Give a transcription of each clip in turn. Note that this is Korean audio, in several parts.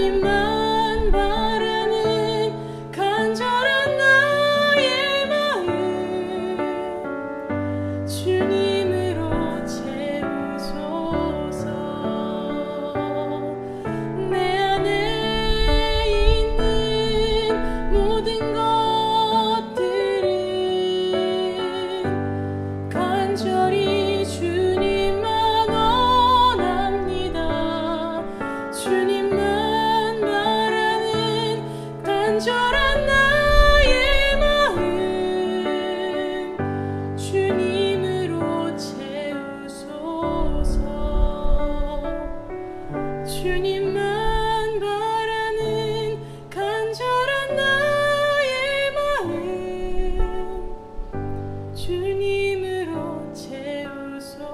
주님만 바라는 간절한 나의 마음 주님으로 채우소서. 내 안에 있는 모든 것들은 간절히 주님만 원합니다. 주님만 바라는 간절한 나의 마음 주님으로 채우소서. 주님만 바라는 간절한 나의 마음 주님으로 채우소서.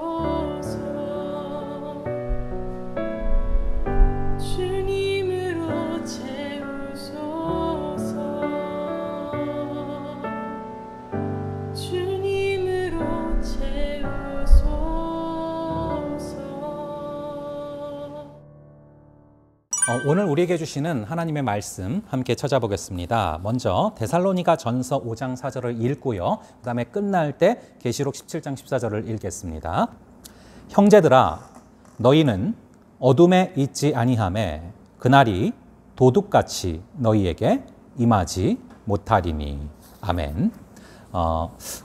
주님으로 채우소서. 주님으로 채우소서. 오늘 우리에게 주시는 하나님의 말씀 함께 찾아보겠습니다. 먼저 데살로니가 전서 5장 4절을 읽고요. 그 다음에 끝날 때 계시록 17장 14절을 읽겠습니다. 형제들아 너희는 어둠에 있지 아니하매 그날이 도둑같이 너희에게 임하지 못하리니. 아멘.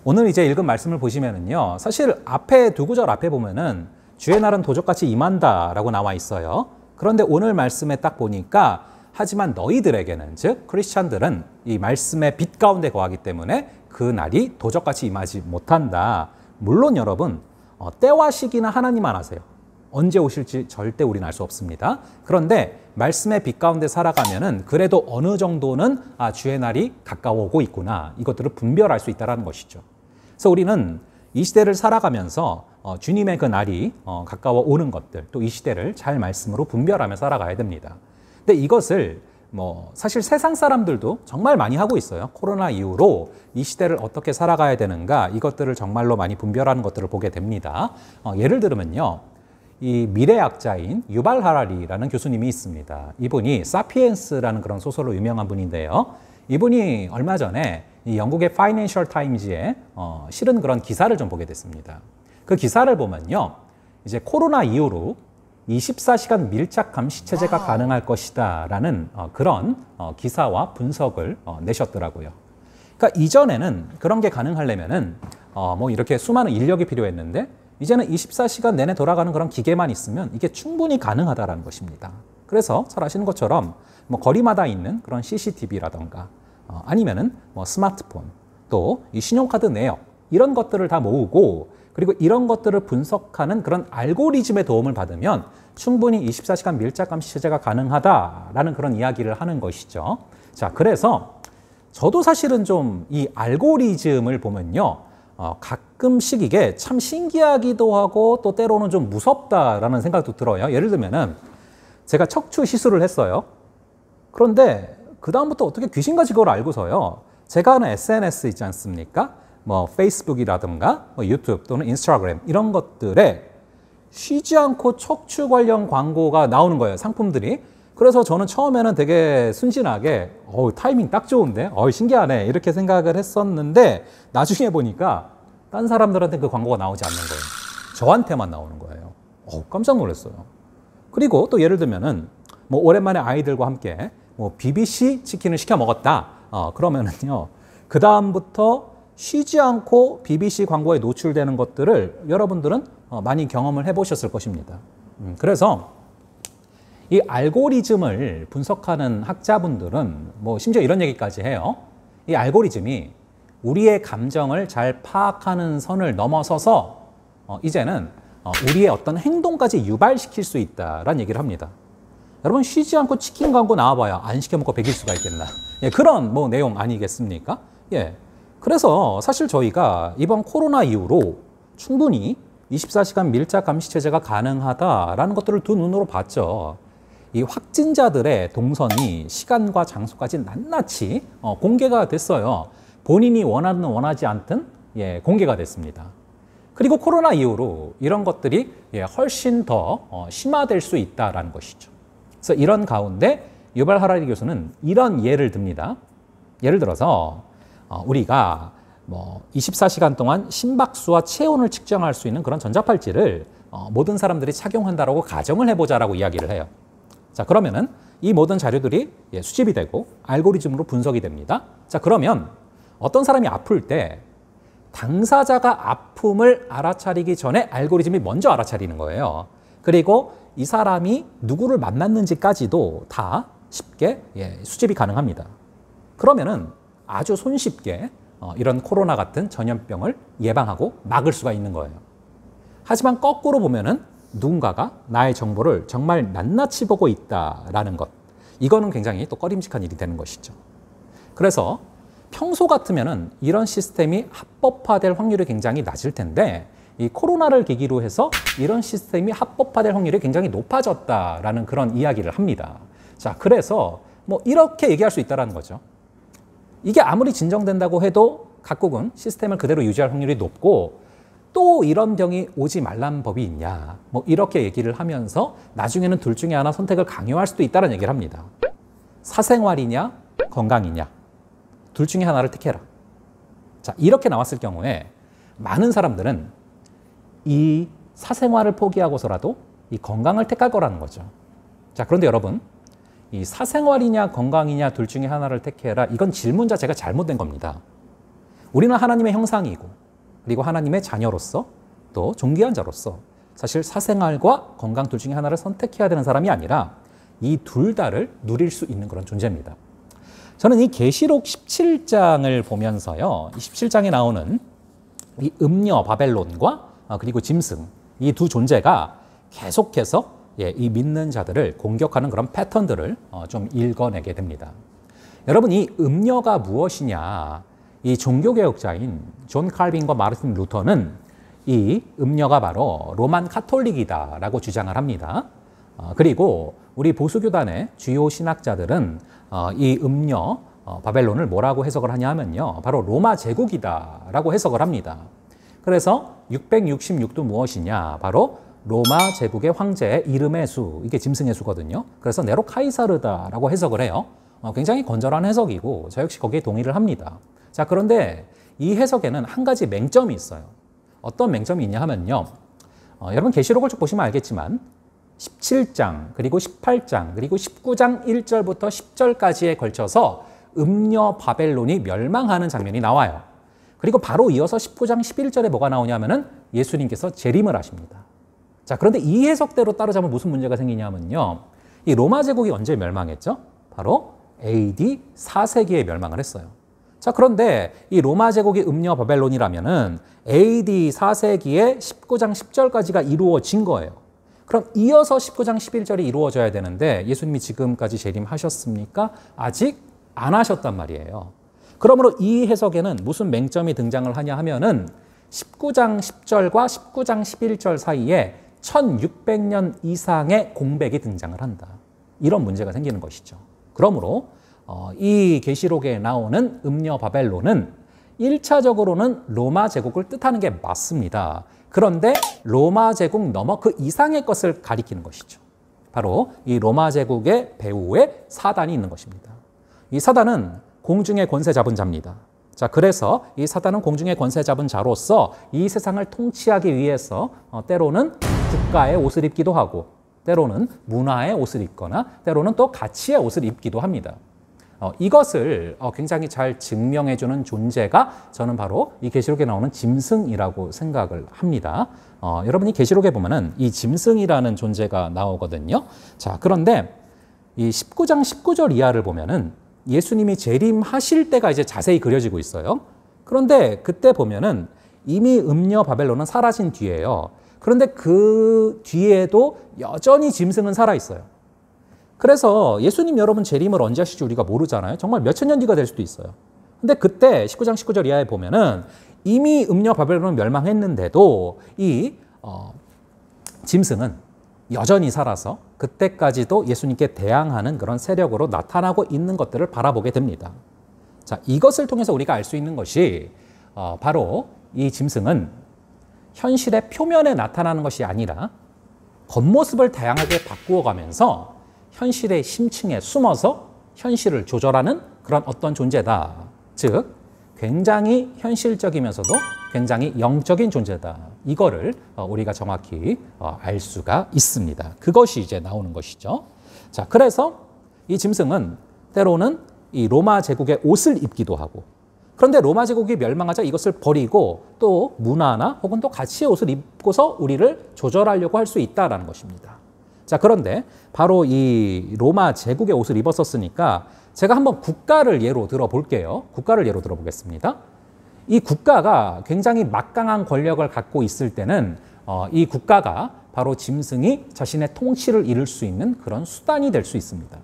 오늘 이제 읽은 말씀을 보시면은요, 사실 앞에 두 구절 앞에 보면은 주의 날은 도적같이 임한다라고 나와 있어요. 그런데 오늘 말씀에 딱 보니까 하지만 너희들에게는, 즉 크리스찬들은 이 말씀의 빛 가운데 거하기 때문에 그 날이 도적같이 임하지 못한다. 물론 여러분 때와 시기는 하나님만 아세요. 언제 오실지 절대 우리는 알 수 없습니다. 그런데 말씀의 빛 가운데 살아가면은 그래도 어느 정도는 주의 날이 가까워 오고 있구나, 이것들을 분별할 수 있다는 것이죠. 그래서 우리는 이 시대를 살아가면서 주님의 그 날이 가까워 오는 것들, 또 이 시대를 잘 말씀으로 분별하며 살아가야 됩니다. 근데 이것을 사실 세상 사람들도 정말 많이 하고 있어요. 코로나 이후로 이 시대를 어떻게 살아가야 되는가, 이것들을 정말로 많이 분별하는 것들을 보게 됩니다. 예를 들면요, 이 미래학자인 유발 하라리라는 교수님이 있습니다. 이분이 사피엔스라는 그런 소설로 유명한 분인데요. 이분이 얼마 전에 이 영국의 파이낸셜 타임즈에 실은 그런 기사를 좀 보게 됐습니다. 그 기사를 보면요, 이제 코로나 이후로 24시간 밀착 감시 체제가 가능할 것이다 라는 그런 기사와 분석을 내셨더라고요. 그러니까 이전에는 그런 게 가능하려면은 이렇게 수많은 인력이 필요했는데 이제는 24시간 내내 돌아가는 그런 기계만 있으면 이게 충분히 가능하다라는 것입니다. 그래서 잘 아시는 것처럼 거리마다 있는 그런 CCTV라던가 아니면은 스마트폰, 또 이 신용카드 내역, 이런 것들을 다 모으고 그리고 이런 것들을 분석하는 그런 알고리즘의 도움을 받으면 충분히 24시간 밀착 감시 체제가 가능하다라는 그런 이야기를 하는 것이죠. 자, 그래서 저도 사실은 좀 이 알고리즘을 보면요, 가끔씩 이게 참 신기하기도 하고 또 때로는 좀 무섭다라는 생각도 들어요. 예를 들면은 제가 척추 시술을 했어요. 그런데 그 다음부터 어떻게 귀신같이 그걸 알고서요, 제가 하는 SNS 있지 않습니까? 페이스북이라든가 유튜브 또는 인스타그램, 이런 것들에 쉬지 않고 척추 관련 광고가 나오는 거예요, 상품들이. 그래서 저는 처음에는 되게 순진하게 타이밍 딱 좋은데, 신기하네, 이렇게 생각을 했었는데 나중에 보니까 딴 사람들한테 그 광고가 나오지 않는 거예요. 저한테만 나오는 거예요. 깜짝 놀랐어요. 그리고 또 예를 들면은 오랜만에 아이들과 함께 BBC 치킨을 시켜 먹었다. 그러면은요, 그 다음부터 쉬지 않고 BBC 광고에 노출되는 것들을 여러분들은 많이 경험을 해보셨을 것입니다. 그래서 이 알고리즘을 분석하는 학자분들은 심지어 이런 얘기까지 해요. 이 알고리즘이 우리의 감정을 잘 파악하는 선을 넘어서서 이제는 우리의 어떤 행동까지 유발시킬 수 있다라는 얘기를 합니다. 여러분, 쉬지 않고 치킨 광고 나와봐야 안 시켜 먹고 배길 수가 있겠나. 그런 내용 아니겠습니까? 그래서 사실 저희가 이번 코로나 이후로 충분히 24시간 밀착 감시 체제가 가능하다라는 것들을 두 눈으로 봤죠. 이 확진자들의 동선이 시간과 장소까지 낱낱이 공개가 됐어요. 본인이 원하든 원하지 않든 공개가 됐습니다. 그리고 코로나 이후로 이런 것들이 훨씬 더 심화될 수 있다는 것이죠. 그래서 이런 가운데 유발 하라리 교수는 이런 예를 듭니다. 예를 들어서 우리가 24시간 동안 심박수와 체온을 측정할 수 있는 그런 전자팔찌를 모든 사람들이 착용한다라고 가정을 해보자라고 이야기를 해요. 자, 그러면은 이 모든 자료들이 수집이 되고 알고리즘으로 분석이 됩니다. 자, 그러면 어떤 사람이 아플 때 당사자가 아픔을 알아차리기 전에 알고리즘이 먼저 알아차리는 거예요. 그리고 이 사람이 누구를 만났는지까지도 다 쉽게 수집이 가능합니다. 그러면은 아주 손쉽게 이런 코로나 같은 전염병을 예방하고 막을 수가 있는 거예요. 하지만 거꾸로 보면은 누군가가 나의 정보를 정말 낱낱이 보고 있다라는 것, 이거는 굉장히 또 꺼림칙한 일이 되는 것이죠. 그래서 평소 같으면은 이런 시스템이 합법화될 확률이 굉장히 낮을 텐데 이 코로나를 계기로 해서 이런 시스템이 합법화될 확률이 굉장히 높아졌다라는 그런 이야기를 합니다. 자, 그래서 이렇게 얘기할 수 있다는 거죠. 이게 아무리 진정된다고 해도 각국은 시스템을 그대로 유지할 확률이 높고 또 이런 병이 오지 말라는 법이 있냐, 이렇게 얘기를 하면서 나중에는 둘 중에 하나 선택을 강요할 수도 있다는 얘기를 합니다. 사생활이냐 건강이냐, 둘 중에 하나를 택해라. 자, 이렇게 나왔을 경우에 많은 사람들은 이 사생활을 포기하고서라도 이 건강을 택할 거라는 거죠. 자, 그런데 여러분, 이 사생활이냐 건강이냐 둘 중에 하나를 택해라, 이건 질문 자체가 잘못된 겁니다. 우리는 하나님의 형상이고 그리고 하나님의 자녀로서 또 존귀한 자로서 사실 사생활과 건강 둘 중에 하나를 선택해야 되는 사람이 아니라 이 둘 다를 누릴 수 있는 그런 존재입니다. 저는 이 계시록 17장을 보면서요, 이 17장에 나오는 이 음녀 바벨론과 그리고 짐승, 이 두 존재가 계속해서 이 믿는 자들을 공격하는 그런 패턴들을 좀 읽어내게 됩니다. 여러분, 이 음녀가 무엇이냐, 이 종교개혁자인 존 칼빈과 마르틴 루터는 이 음녀가 바로 로만 카톨릭이다라고 주장을 합니다. 그리고 우리 보수교단의 주요 신학자들은 이 음녀 바벨론을 뭐라고 해석을 하냐 하면요, 바로 로마 제국이다라고 해석을 합니다. 그래서 666도 무엇이냐, 바로 로마 제국의 황제의 이름의 수, 이게 짐승의 수거든요. 그래서 네로 카이사르다라고 해석을 해요. 굉장히 건전한 해석이고 저 역시 거기에 동의를 합니다. 자, 그런데 이 해석에는 한 가지 맹점이 있어요. 어떤 맹점이 있냐 하면요, 여러분 계시록을 쭉 보시면 알겠지만 17장 그리고 18장 그리고 19장 1절부터 10절까지에 걸쳐서 음녀 바벨론이 멸망하는 장면이 나와요. 그리고 바로 이어서 19장 11절에 뭐가 나오냐면은 예수님께서 재림을 하십니다. 자, 그런데 이 해석대로 따르자면 무슨 문제가 생기냐면요, 이 로마 제국이 언제 멸망했죠? 바로 AD 4세기에 멸망을 했어요. 자, 그런데 이 로마 제국이 음녀 바벨론이라면은 AD 4세기에 19장 10절까지가 이루어진 거예요. 그럼 이어서 19장 11절이 이루어져야 되는데 예수님이 지금까지 재림하셨습니까? 아직 안 하셨단 말이에요. 그러므로 이 해석에는 무슨 맹점이 등장을 하냐 하면은 19장 10절과 19장 11절 사이에 1600년 이상의 공백이 등장을 한다. 이런 문제가 생기는 것이죠. 그러므로 이 계시록에 나오는 음녀 바벨론은 1차적으로는 로마 제국을 뜻하는 게 맞습니다. 그런데 로마 제국 넘어 그 이상의 것을 가리키는 것이죠. 바로 이 로마 제국의 배후에 사단이 있는 것입니다. 이 사단은 공중의 권세 잡은 자입니다. 자, 그래서 이 사단은 공중의 권세 잡은 자로서 이 세상을 통치하기 위해서 때로는 국가의 옷을 입기도 하고 때로는 문화의 옷을 입거나 때로는 또 가치의 옷을 입기도 합니다. 이것을 굉장히 잘 증명해주는 존재가 저는 바로 이 계시록에 나오는 짐승이라고 생각을 합니다. 여러분이 계시록에 보면은 이 짐승이라는 존재가 나오거든요. 자, 그런데 이 19장 19절 이하를 보면은 예수님이 재림하실 때가 이제 자세히 그려지고 있어요. 그런데 그때 보면은 이미 음녀 바벨론은 사라진 뒤에요. 그런데 그 뒤에도 여전히 짐승은 살아 있어요. 그래서 예수님 여러분 재림을 언제 하실지 우리가 모르잖아요. 정말 몇천 년 뒤가 될 수도 있어요. 근데 그때 19장 19절 이하에 보면은 이미 음녀 바벨론은 멸망했는데도 이 짐승은 여전히 살아서 그때까지도 예수님께 대항하는 그런 세력으로 나타나고 있는 것들을 바라보게 됩니다. 자, 이것을 통해서 우리가 알 수 있는 것이 바로 이 짐승은 현실의 표면에 나타나는 것이 아니라 겉모습을 다양하게 바꾸어 가면서 현실의 심층에 숨어서 현실을 조절하는 그런 어떤 존재다. 즉 굉장히 현실적이면서도 굉장히 영적인 존재다. 이거를 우리가 정확히 알 수가 있습니다. 그것이 이제 나오는 것이죠. 자, 그래서 이 짐승은 때로는 이 로마 제국의 옷을 입기도 하고, 그런데 로마 제국이 멸망하자 이것을 버리고 또 문화나 혹은 또 가치의 옷을 입고서 우리를 조절하려고 할 수 있다라는 것입니다. 자, 그런데 바로 이 로마 제국의 옷을 입었었으니까 제가 한번 국가를 예로 들어볼게요. 국가를 예로 들어보겠습니다. 이 국가가 굉장히 막강한 권력을 갖고 있을 때는 이 국가가 바로 짐승이 자신의 통치를 이룰 수 있는 그런 수단이 될 수 있습니다.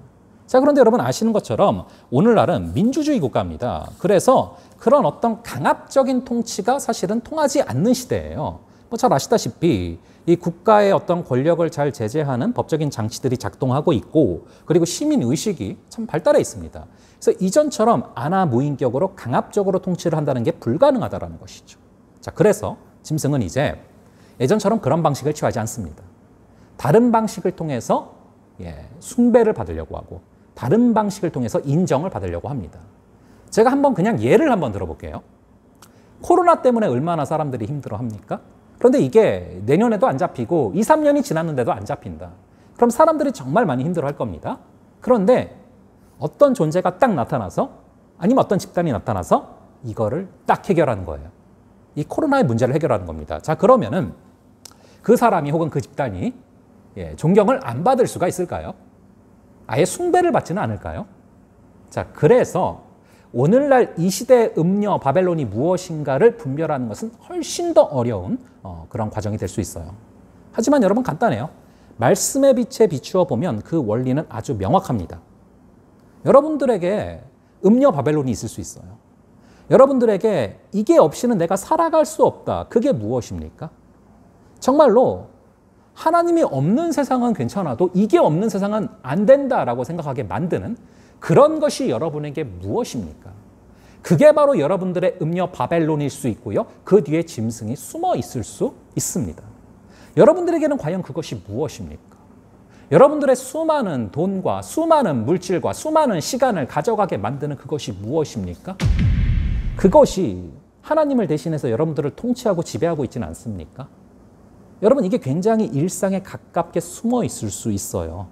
자, 그런데 여러분 아시는 것처럼 오늘날은 민주주의 국가입니다. 그래서 그런 어떤 강압적인 통치가 사실은 통하지 않는 시대예요. 뭐 잘 아시다시피 이 국가의 어떤 권력을 잘 제재하는 법적인 장치들이 작동하고 있고, 그리고 시민의식이 참 발달해 있습니다. 그래서 이전처럼 안하무인격으로 강압적으로 통치를 한다는 게 불가능하다는 것이죠. 자, 그래서 짐승은 이제 예전처럼 그런 방식을 취하지 않습니다. 다른 방식을 통해서 숭배를 받으려고 하고, 다른 방식을 통해서 인정을 받으려고 합니다. 제가 한번 그냥 예를 한번 들어볼게요. 코로나 때문에 얼마나 사람들이 힘들어합니까? 그런데 이게 내년에도 안 잡히고 2, 3년이 지났는데도 안 잡힌다. 그럼 사람들이 정말 많이 힘들어할 겁니다. 그런데 어떤 존재가 딱 나타나서, 아니면 어떤 집단이 나타나서 이거를 딱 해결하는 거예요. 이 코로나의 문제를 해결하는 겁니다. 자, 그러면은 그 사람이 혹은 그 집단이 존경을 안 받을 수가 있을까요? 아예 숭배를 받지는 않을까요? 자, 그래서 오늘날 이 시대의 음녀 바벨론이 무엇인가를 분별하는 것은 훨씬 더 어려운 그런 과정이 될 수 있어요. 하지만 여러분 간단해요. 말씀의 빛에 비추어 보면 그 원리는 아주 명확합니다. 여러분들에게 음녀 바벨론이 있을 수 있어요. 여러분들에게 이게 없이는 내가 살아갈 수 없다. 그게 무엇입니까? 정말로 하나님이 없는 세상은 괜찮아도 이게 없는 세상은 안 된다라고 생각하게 만드는 그런 것이 여러분에게 무엇입니까? 그게 바로 여러분들의 음녀 바벨론일 수 있고요. 그 뒤에 짐승이 숨어 있을 수 있습니다. 여러분들에게는 과연 그것이 무엇입니까? 여러분들의 수많은 돈과 수많은 물질과 수많은 시간을 가져가게 만드는 그것이 무엇입니까? 그것이 하나님을 대신해서 여러분들을 통치하고 지배하고 있지는 않습니까? 여러분, 이게 굉장히 일상에 가깝게 숨어 있을 수 있어요.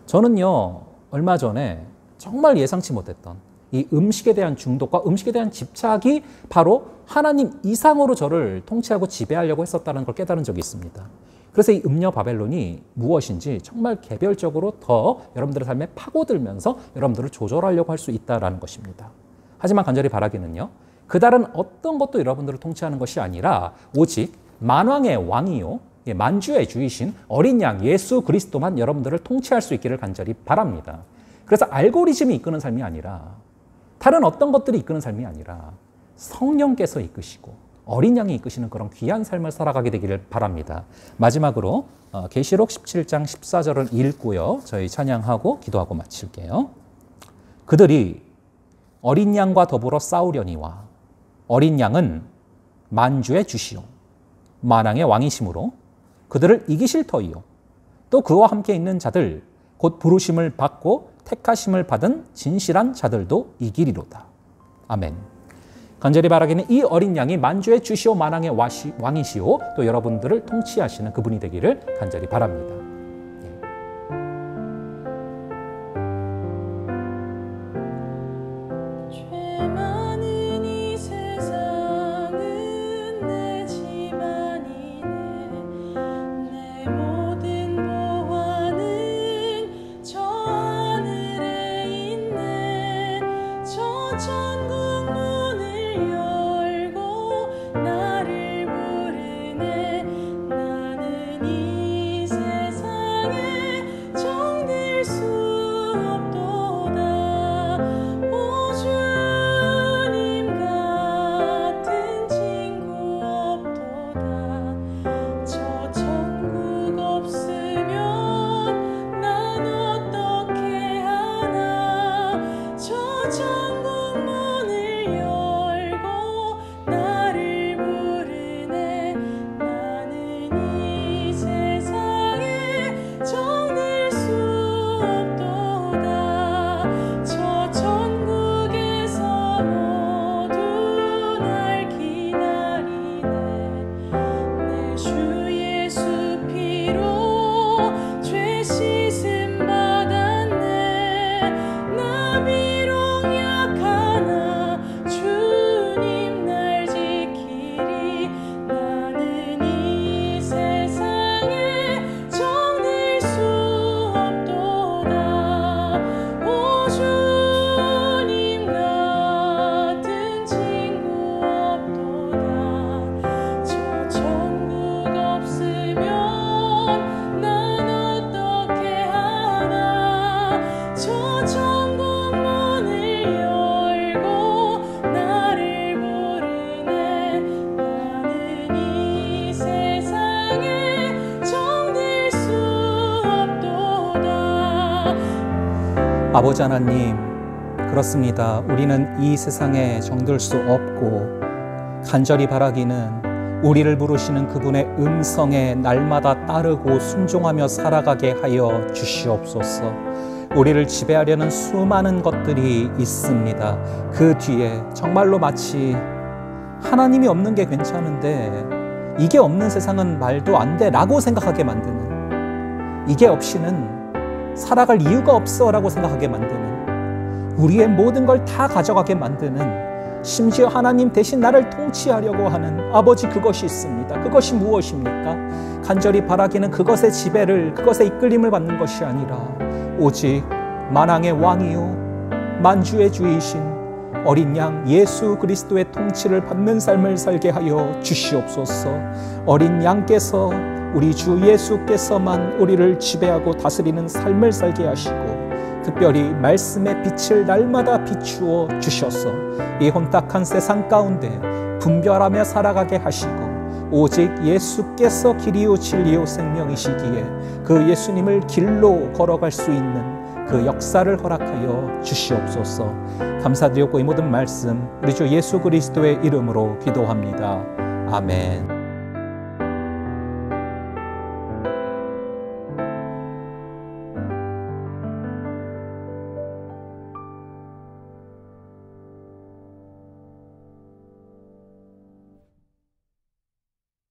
저는요, 얼마 전에 정말 예상치 못했던 이 음식에 대한 중독과 음식에 대한 집착이 바로 하나님 이상으로 저를 통치하고 지배하려고 했었다는 걸 깨달은 적이 있습니다. 그래서 이 음녀 바벨론이 무엇인지 정말 개별적으로 더 여러분들의 삶에 파고들면서 여러분들을 조절하려고 할 수 있다는 것입니다. 하지만 간절히 바라기는요, 그다른 어떤 것도 여러분들을 통치하는 것이 아니라 오직 만왕의 왕이요, 만주의 주이신 어린 양 예수 그리스도만 여러분들을 통치할 수 있기를 간절히 바랍니다. 그래서 알고리즘이 이끄는 삶이 아니라, 다른 어떤 것들이 이끄는 삶이 아니라 성령께서 이끄시고 어린 양이 이끄시는 그런 귀한 삶을 살아가게 되기를 바랍니다. 마지막으로 계시록 17장 14절을 읽고요, 저희 찬양하고 기도하고 마칠게요. 그들이 어린 양과 더불어 싸우려니와 어린 양은 만주의 주시오 만왕의 왕이심으로 그들을 이기실 터이요 또 그와 함께 있는 자들 곧 부르심을 받고 택하심을 받은 진실한 자들도 이기리로다. 아멘. 간절히 바라기는 이 어린 양이 만주의 주시오 만왕의 왕이시오 또 여러분들을 통치하시는 그분이 되기를 간절히 바랍니다. 나를 부르네. 나는 이 세상 비록 약하나 주님 날 지키리. 나는 이 세상에 정들 수 없도다. 오 주님 같은 친구 없도다. 저 천국 없으면 난 어떻게 하나. 저 천국 문을 열고 나를 부르네. 나는 이 세상에 정들 수 없도다. 아버지 하나님, 그렇습니다. 우리는 이 세상에 정들 수 없고 간절히 바라기는 우리를 부르시는 그분의 음성에 날마다 따르고 순종하며 살아가게 하여 주시옵소서. 우리를 지배하려는 수많은 것들이 있습니다. 그 뒤에 정말로 마치 하나님이 없는 게 괜찮은데 이게 없는 세상은 말도 안 돼 라고 생각하게 만드는, 이게 없이는 살아갈 이유가 없어 라고 생각하게 만드는, 우리의 모든 걸 다 가져가게 만드는, 심지어 하나님 대신 나를 통치하려고 하는 아버지, 그것이 있습니다. 그것이 무엇입니까? 간절히 바라기는 그것의 지배를, 그것의 이끌림을 받는 것이 아니라 오직 만왕의 왕이요 만주의 주이신 어린 양 예수 그리스도의 통치를 받는 삶을 살게 하여 주시옵소서. 어린 양께서, 우리 주 예수께서만 우리를 지배하고 다스리는 삶을 살게 하시고 특별히 말씀의 빛을 날마다 비추어 주셔서 이 혼탁한 세상 가운데 분별하며 살아가게 하시고 오직 예수께서 길이요 진리요 생명이시기에 그 예수님을 길로 걸어갈 수 있는 그 역사를 허락하여 주시옵소서. 감사드렸고 이 모든 말씀 우리 주 예수 그리스도의 이름으로 기도합니다. 아멘.